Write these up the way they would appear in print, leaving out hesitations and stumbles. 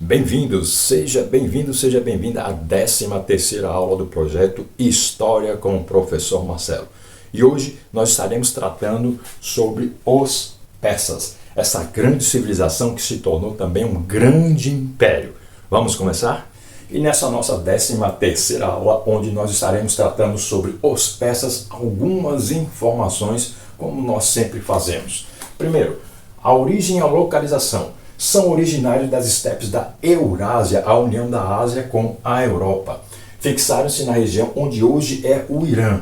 Bem-vindo, seja bem-vinda à 13ª aula do projeto História com o Professor Marcelo. E hoje nós estaremos tratando sobre os persas, essa grande civilização que se tornou também um grande império. Vamos começar? E nessa nossa 13ª aula, onde nós estaremos tratando sobre os persas, algumas informações, como nós sempre fazemos. Primeiro, a origem e a localização. São originários das estepes da Eurásia, a união da Ásia com a Europa. Fixaram-se na região onde hoje é o Irã,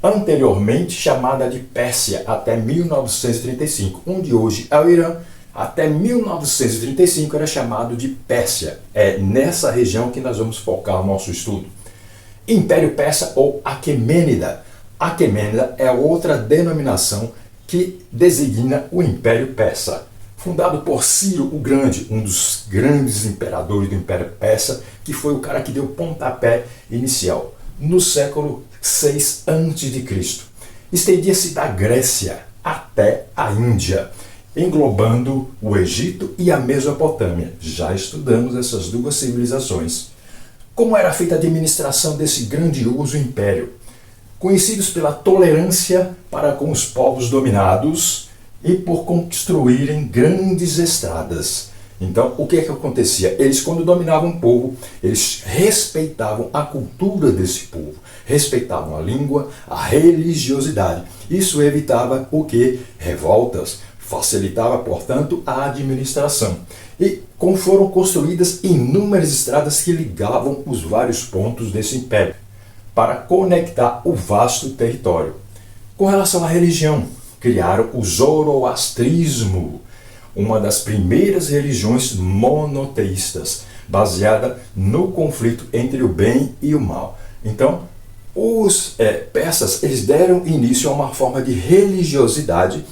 anteriormente chamada de Pérsia, até 1935, onde hoje é o Irã, até 1935 era chamado de Pérsia. É nessa região que nós vamos focar o nosso estudo. Império Persa ou Aquemênida. Aquemênida é outra denominação que designa o Império Persa. Fundado por Ciro o Grande, um dos grandes imperadores do Império Persa, que foi o cara que deu o pontapé inicial, no século VI a.C. Estendia-se da Grécia até a Índia, englobando o Egito e a Mesopotâmia. Já estudamos essas duas civilizações. Como era feita a administração desse grandioso império? Conhecidos pela tolerância para com os povos dominados, e por construírem grandes estradas. Então, o que acontecia? Eles, quando dominavam o povo, eles respeitavam a cultura desse povo, respeitavam a língua, a religiosidade. Isso evitava o quê? Revoltas, facilitava, portanto, a administração. E como foram construídas inúmeras estradas que ligavam os vários pontos desse império, para conectar o vasto território. Com relação à religião, criaram o zoroastrismo, uma das primeiras religiões monoteístas, baseada no conflito entre o bem e o mal. Então, os persas eles deram início a uma forma de religiosidade,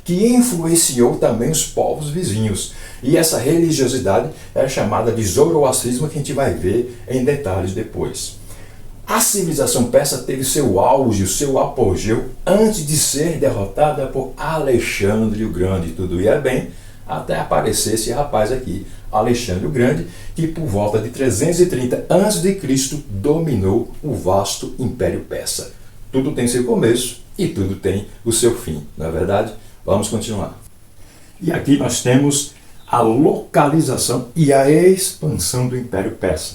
que influenciou também os povos vizinhos. E essa religiosidade é chamada de zoroastrismo, que a gente vai ver em detalhes depois. A civilização persa teve seu auge, o seu apogeu, antes de ser derrotada por Alexandre o Grande. Tudo ia bem, até aparecer esse rapaz aqui, Alexandre o Grande, que por volta de 330 a.C. dominou o vasto Império Persa. Tudo tem seu começo e tudo tem o seu fim, não é verdade? Vamos continuar. E aqui nós temos a localização e a expansão do Império Persa.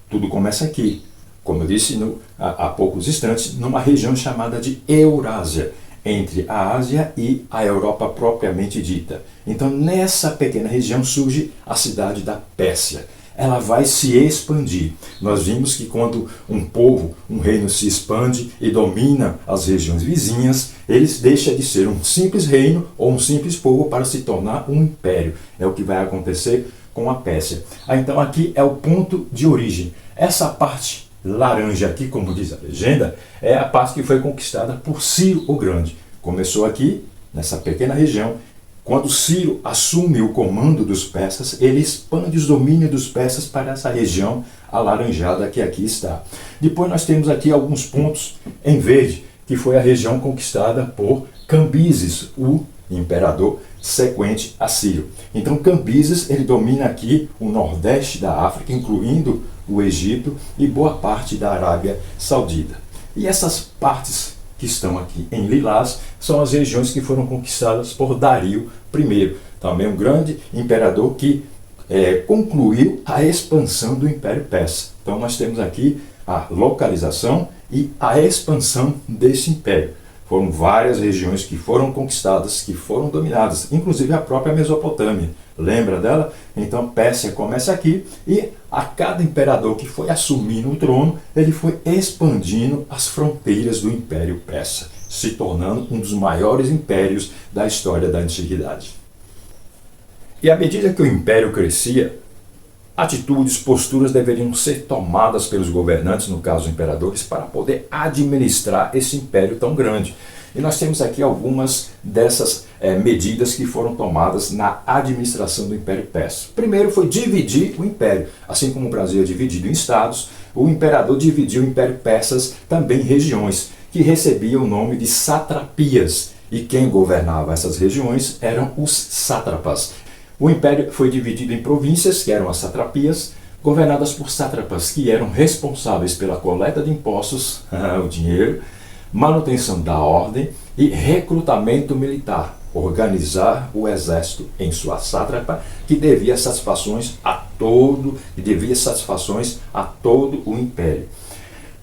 Tudo começa aqui. Como eu disse há poucos instantes, numa região chamada de Eurásia, entre a Ásia e a Europa propriamente dita. Então, nessa pequena região surge a cidade da Pérsia. Ela vai se expandir. Nós vimos que quando um povo, um reino se expande e domina as regiões vizinhas, eles deixam de ser um simples reino ou um simples povo para se tornar um império. É o que vai acontecer com a Pérsia. Então, aqui é o ponto de origem. Essa parte laranja aqui, como diz a legenda, é a parte que foi conquistada por Ciro o Grande. Começou aqui, nessa pequena região. Quando Ciro assume o comando dos persas, ele expande os domínios dos persas para essa região alaranjada que aqui está. Depois nós temos aqui alguns pontos em verde, que foi a região conquistada por Cambises, o imperador sequente a Ciro. Então Cambises ele domina aqui o nordeste da África, incluindo o Egito e boa parte da Arábia Saudita. E essas partes que estão aqui em lilás são as regiões que foram conquistadas por Dario I, também um grande imperador que concluiu a expansão do Império Persa. Então nós temos aqui a localização e a expansão desse império. Foram várias regiões que foram conquistadas, que foram dominadas, inclusive a própria Mesopotâmia. Lembra dela? Então Pérsia começa aqui e a cada imperador que foi assumindo o trono, ele foi expandindo as fronteiras do Império Persa, se tornando um dos maiores impérios da história da antiguidade. E à medida que o império crescia, atitudes, posturas deveriam ser tomadas pelos governantes, no caso imperadores, para poder administrar esse império tão grande. E nós temos aqui algumas dessas medidas que foram tomadas na administração do Império Persa. Primeiro foi dividir o império. Assim como o Brasil é dividido em estados, o imperador dividiu o Império Persas também em regiões, que recebiam o nome de satrapias. E quem governava essas regiões eram os sátrapas. O império foi dividido em províncias, que eram as satrapias, governadas por sátrapas que eram responsáveis pela coleta de impostos, o dinheiro, manutenção da ordem e recrutamento militar, organizar o exército em sua sátrapa, que devia satisfações a todo o império.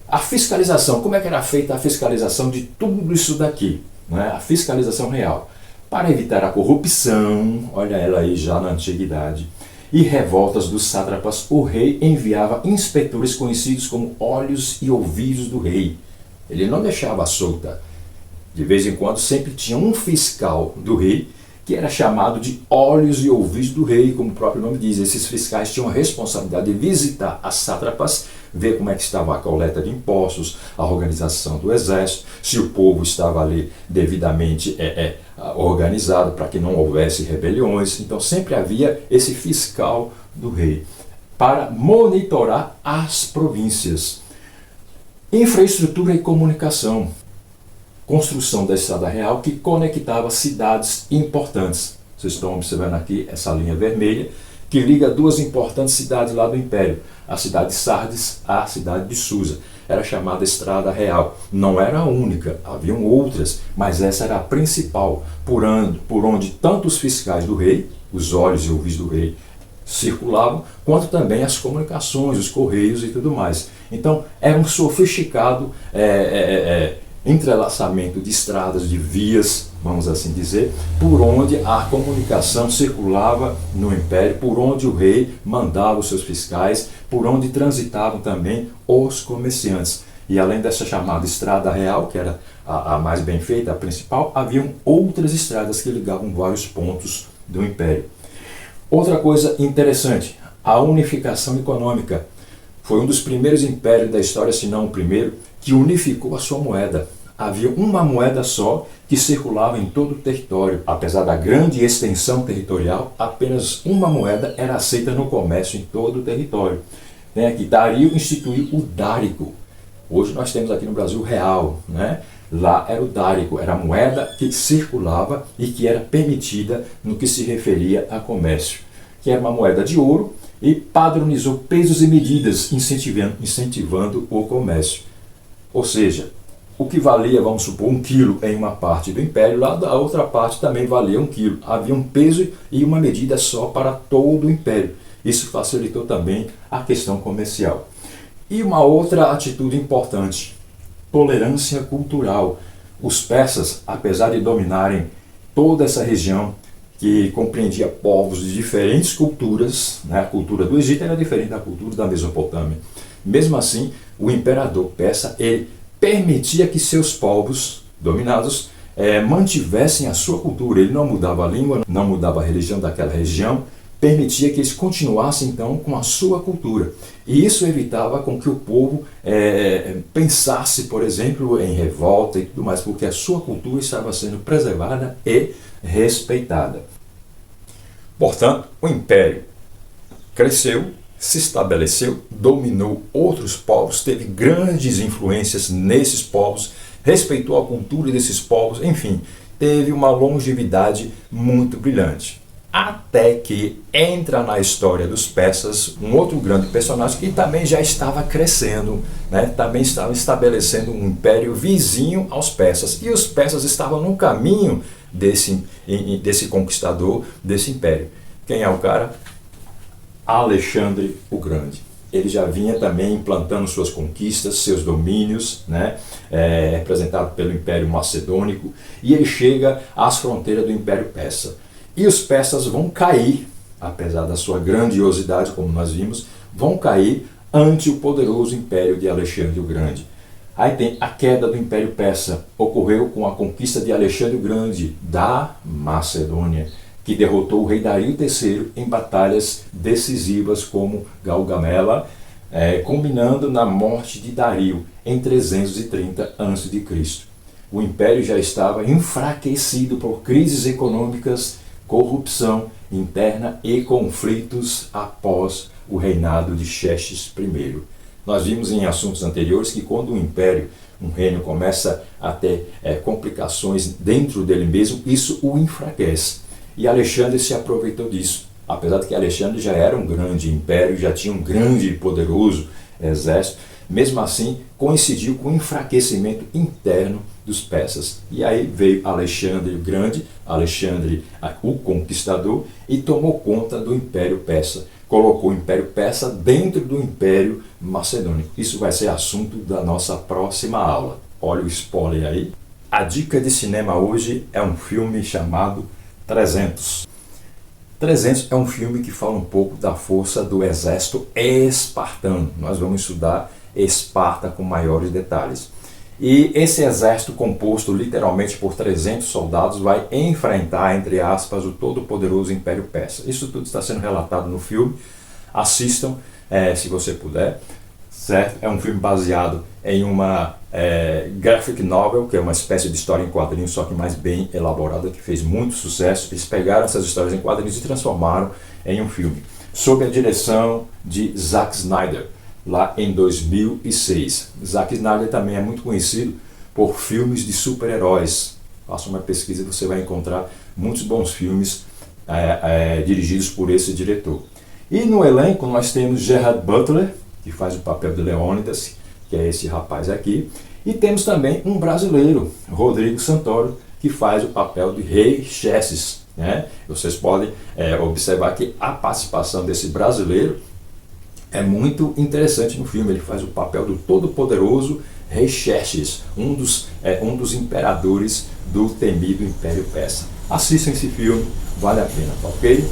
A fiscalização, como é que era feita a fiscalização de tudo isso daqui? Né? A fiscalização real. Para evitar a corrupção, olha ela aí já na antiguidade, e revoltas dos sátrapas, o rei enviava inspetores conhecidos como olhos e ouvidos do rei. Ele não deixava solta. De vez em quando sempre tinha um fiscal do rei que era chamado de olhos e ouvidos do rei, como o próprio nome diz. Esses fiscais tinham a responsabilidade de visitar as sátrapas, ver como é que estava a coleta de impostos, a organização do exército, se o povo estava ali devidamente organizado para que não houvesse rebeliões. Então sempre havia esse fiscal do rei para monitorar as províncias. Infraestrutura e comunicação. Construção da estrada real que conectava cidades importantes. Vocês estão observando aqui essa linha vermelha que liga duas importantes cidades lá do Império, a cidade de Sardes, a cidade de Susa. Era chamada Estrada Real. Não era a única, haviam outras, mas essa era a principal, por onde tanto os fiscais do rei, os olhos e ouvidos do rei, circulavam, quanto também as comunicações, os correios e tudo mais. Então, era um sofisticado entrelaçamento de estradas, de vias, vamos assim dizer, por onde a comunicação circulava no Império, por onde o rei mandava os seus fiscais, por onde transitavam também os comerciantes. E além dessa chamada Estrada Real, que era a mais bem feita, a principal, haviam outras estradas que ligavam vários pontos do Império. Outra coisa interessante, a unificação econômica. Foi um dos primeiros impérios da história, se não o primeiro, que unificou a sua moeda. Havia uma moeda só que circulava em todo o território. Apesar da grande extensão territorial, apenas uma moeda era aceita no comércio em todo o território. Tem aqui, Dario instituiu o dárico. Hoje nós temos aqui no Brasil o real, né? Lá era o dárico, era a moeda que circulava e que era permitida no que se referia a comércio, que era uma moeda de ouro, e padronizou pesos e medidas, incentivando o comércio. Ou seja, o que valia, vamos supor, 1 quilo em uma parte do império, lá da outra parte também valia 1 quilo. Havia um peso e uma medida só para todo o império. Isso facilitou também a questão comercial. E uma outra atitude importante, tolerância cultural. Os persas, apesar de dominarem toda essa região, que compreendia povos de diferentes culturas, né? A cultura do Egito era diferente da cultura da Mesopotâmia. Mesmo assim, o imperador persa ele permitia que seus povos dominados mantivessem a sua cultura. Ele não mudava a língua, não mudava a religião daquela região, permitia que eles continuassem então com a sua cultura. E isso evitava com que o povo pensasse, por exemplo, em revolta e tudo mais, porque a sua cultura estava sendo preservada e respeitada. Portanto, o império cresceu, se estabeleceu, dominou outros povos, teve grandes influências nesses povos, respeitou a cultura desses povos, enfim, teve uma longevidade muito brilhante. Até que entra na história dos persas um outro grande personagem que também já estava crescendo, né? Também estava estabelecendo um império vizinho aos persas. E os persas estavam no caminho desse conquistador, desse império. Quem é o cara? Alexandre o Grande. Ele já vinha também implantando suas conquistas, seus domínios, né? Representado pelo Império Macedônico, e ele chega às fronteiras do Império Persa. E os persas vão cair, apesar da sua grandiosidade, como nós vimos, vão cair ante o poderoso império de Alexandre o Grande. Aí tem a queda do Império Persa, ocorreu com a conquista de Alexandre o Grande da Macedônia, que derrotou o rei Dario III em batalhas decisivas como Gaugamela, culminando na morte de Dario em 330 a.C. O império já estava enfraquecido por crises econômicas, corrupção interna e conflitos após o reinado de Xerxes I. Nós vimos em assuntos anteriores que quando um reino começa a ter complicações dentro dele mesmo, isso o enfraquece. E Alexandre se aproveitou disso. Apesar de que Alexandre já era um grande império, já tinha um grande e poderoso exército, mesmo assim coincidiu com o enfraquecimento interno dos persas. E aí veio Alexandre o Grande, Alexandre o Conquistador, e tomou conta do Império Persa. Colocou o Império Persa dentro do Império Macedônico. Isso vai ser assunto da nossa próxima aula. Olha o spoiler aí. A dica de cinema hoje é um filme chamado 300. 300 é um filme que fala um pouco da força do exército espartano. Nós vamos estudar Esparta com maiores detalhes. E esse exército, composto literalmente por 300 soldados, vai enfrentar, entre aspas, o todo-poderoso Império Persa. Isso tudo está sendo relatado no filme. Assistam, se você puder. Certo? É um filme baseado em uma graphic novel, que é uma espécie de história em quadrinhos, só que mais bem elaborada, que fez muito sucesso. Eles pegaram essas histórias em quadrinhos e transformaram em um filme, sob a direção de Zack Snyder, lá em 2006. Zack Snyder também é muito conhecido por filmes de super-heróis. Faça uma pesquisa e você vai encontrar muitos bons filmes dirigidos por esse diretor. E no elenco nós temos Gerard Butler, que faz o papel de Leônidas, que é esse rapaz aqui. E temos também um brasileiro, Rodrigo Santoro, que faz o papel de Rei Xerxes, né? Vocês podem observar que a participação desse brasileiro é muito interessante no filme. Ele faz o papel do todo-poderoso Rei Xerxes, um dos imperadores do temido Império Persa. Assistam esse filme, vale a pena, tá ok?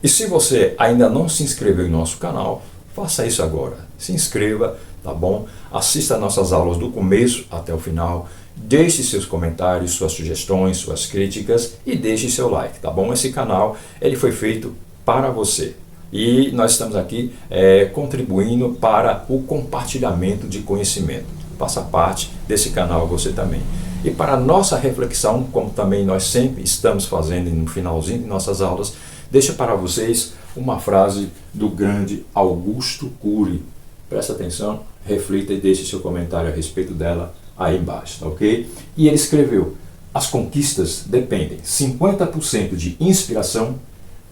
E se você ainda não se inscreveu em nosso canal, faça isso agora. Se inscreva, tá bom? Assista nossas aulas do começo até o final. Deixe seus comentários, suas sugestões, suas críticas e deixe seu like, tá bom? Esse canal ele foi feito para você. E nós estamos aqui contribuindo para o compartilhamento de conhecimento. Faça parte desse canal você também. E para a nossa reflexão, como também nós sempre estamos fazendo no finalzinho de nossas aulas, deixo para vocês uma frase do grande Augusto Cury. Presta atenção, reflita e deixe seu comentário a respeito dela aí embaixo, tá ok? E ele escreveu: as conquistas dependem 50% de inspiração,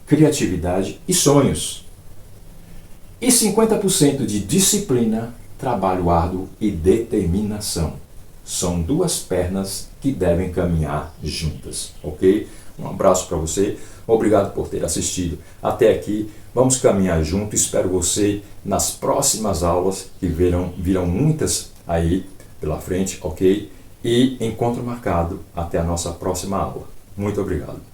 criatividade e sonhos, e 50% de disciplina, trabalho árduo e determinação. São duas pernas que devem caminhar juntas, ok? Um abraço para você, obrigado por ter assistido até aqui. Vamos caminhar junto, espero você nas próximas aulas, que virão muitas aí pela frente, ok? E encontro marcado até a nossa próxima aula. Muito obrigado.